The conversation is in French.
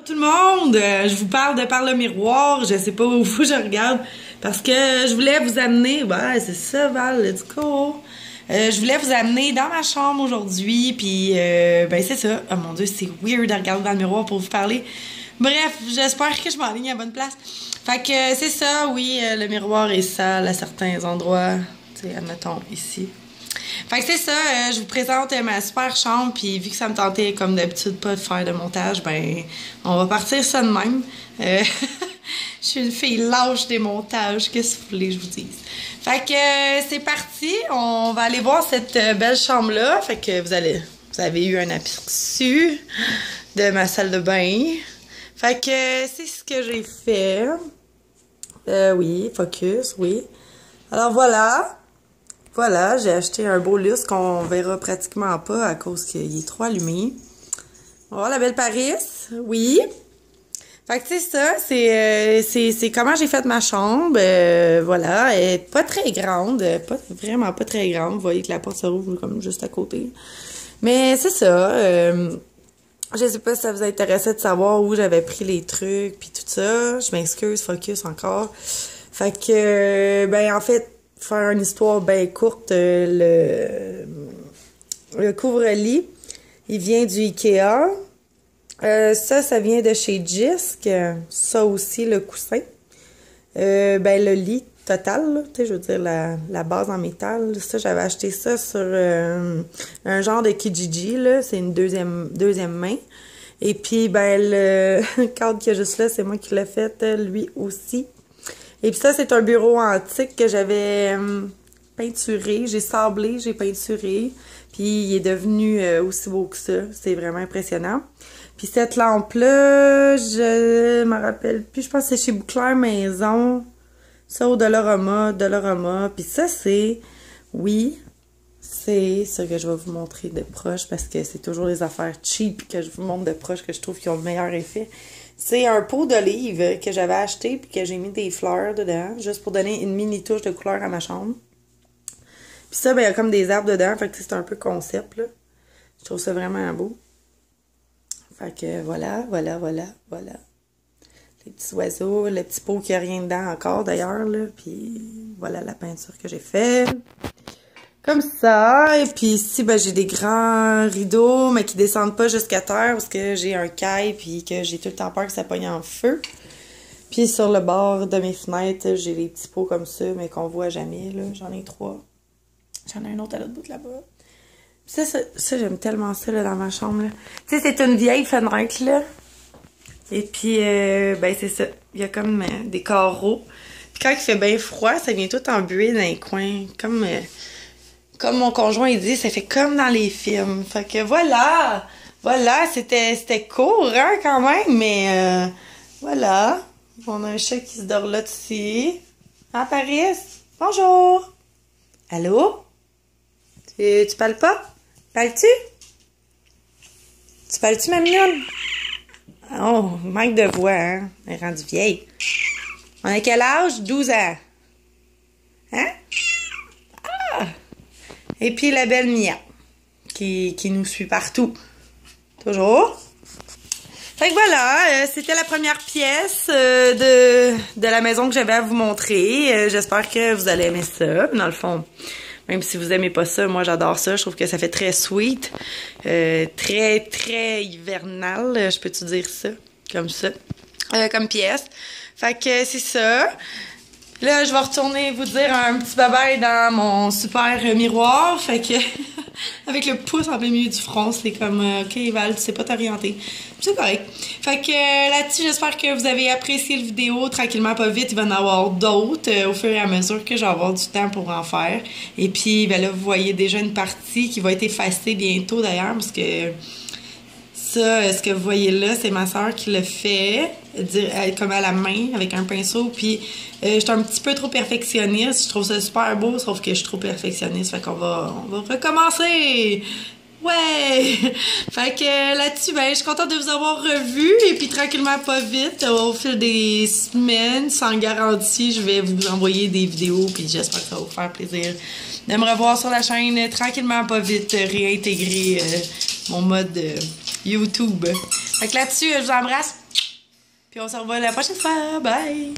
Tout le monde, je vous parle de par le miroir, je sais pas où je regarde, parce que je voulais vous amener, ouais c'est ça Val, let's go, je voulais vous amener dans ma chambre aujourd'hui, puis ben c'est ça, oh mon dieu c'est weird de regarder dans le miroir pour vous parler, bref, j'espère que je m'enligne à la bonne place, fait que c'est ça, oui, le miroir est sale à certains endroits, tu sais, admettons ici. Fait que c'est ça, je vous présente ma super chambre, puis vu que ça me tentait comme d'habitude pas de faire de montage, ben on va partir ça de même. Je suis une fille lâche des montages, qu'est-ce que vous voulez que je vous dise? Fait que c'est parti, on va aller voir cette belle chambre-là, fait que vous avez eu un aperçu de ma salle de bain. Fait que c'est ce que j'ai fait. Oui, focus, oui. Alors voilà. Voilà, j'ai acheté un beau lustre qu'on verra pratiquement pas à cause qu'il est trop allumé. On va voir la belle Paris, oui. Fait que c'est ça, c'est comment j'ai fait ma chambre. Voilà, elle est pas très grande, vraiment pas très grande. Vous voyez que la porte se rouvre comme juste à côté. Mais c'est ça, je sais pas si ça vous intéressait de savoir où j'avais pris les trucs puis tout ça. Je m'excuse, focus encore. Fait que, ben en fait, faire une histoire bien courte, le couvre-lit, il vient du Ikea. Ça vient de chez Jysk. Ça aussi, le coussin. Ben, le lit total, tu sais, je veux dire, la base en métal. Ça, j'avais acheté ça sur un genre de Kijiji, là. C'est une deuxième main. Et puis, ben, le cadre qu'il y a juste là, c'est moi qui l'ai fait, lui aussi. Et puis ça, c'est un bureau antique que j'avais peinturé. J'ai sablé, j'ai peinturé. Puis il est devenu aussi beau que ça. C'est vraiment impressionnant. Puis cette lampe-là, je me rappelle plus. Je pense que c'est chez Bouclair Maison. Ça au Dollarama. Puis ça, c'est... Oui, c'est ce que je vais vous montrer de proche parce que c'est toujours les affaires cheap que je vous montre de proche que je trouve qui ont le meilleur effet. C'est un pot d'olive que j'avais acheté puis que j'ai mis des fleurs dedans, juste pour donner une mini touche de couleur à ma chambre. Puis ça, ben il y a comme des arbres dedans, fait que c'est un peu concept, là. Je trouve ça vraiment beau. Fait que voilà. Les petits oiseaux, le petit pot qui a rien dedans encore d'ailleurs, là. Puis voilà la peinture que j'ai faite. Comme ça, et puis ici, ben, j'ai des grands rideaux, mais qui descendent pas jusqu'à terre parce que j'ai un caille puis que j'ai tout le temps peur que ça pogne en feu. Puis sur le bord de mes fenêtres, j'ai des petits pots comme ça, mais qu'on voit jamais, là. J'en ai 3. J'en ai un autre à l'autre bout là-bas. Puis ça j'aime tellement ça, là, dans ma chambre, là. Tu sais, c'est une vieille fenêtre, là. Et puis, ben, c'est ça. Il y a comme des carreaux. Puis quand il fait bien froid, ça vient tout embuer dans les coins. Comme mon conjoint il dit, ça fait comme dans les films. Fait que voilà, c'était court, hein, quand même, mais voilà. On a un chat qui se dorlote ici. Hein, Paris? Bonjour! Allô? Tu parles pas? Parles-tu? Tu parles-tu, ma mignonne? Oh, manque de voix, hein? Elle est rendue vieille. On a quel âge? 12 ans. Hein? Et puis la belle Mia, qui nous suit partout. Toujours. Fait que voilà, c'était la première pièce de la maison que j'avais à vous montrer. J'espère que vous allez aimer ça. Dans le fond, même si vous aimez pas ça, moi j'adore ça. Je trouve que ça fait très sweet. Très, très hivernal, je peux-tu dire ça? Comme ça. Comme pièce. Fait que c'est ça. Là, je vais retourner vous dire un petit bye-bye dans mon super miroir. Fait que, avec le pouce en plein milieu du front, c'est comme, OK, Val, tu sais pas t'orienter. C'est correct. Fait que là-dessus, j'espère que vous avez apprécié la vidéo. Tranquillement, pas vite, il va y en avoir d'autres au fur et à mesure que je vais avoir du temps pour en faire. Et puis, ben là, vous voyez déjà une partie qui va être effacée bientôt d'ailleurs, parce que ça, ce que vous voyez là, c'est ma soeur qui le fait, comme à la main, avec un pinceau. Puis, j'étais un petit peu trop perfectionniste. Je trouve ça super beau, sauf que je suis trop perfectionniste. Fait qu'on va recommencer! Ouais! Fait que là-dessus, ben, je suis contente de vous avoir revus. Et puis, tranquillement, pas vite, au fil des semaines, sans garantie, je vais vous envoyer des vidéos. Puis, j'espère que ça va vous faire plaisir de me revoir sur la chaîne. Tranquillement, pas vite, réintégrer mon mode YouTube. Fait que là-dessus, je vous embrasse. Puis on se revoit la prochaine fois. Bye!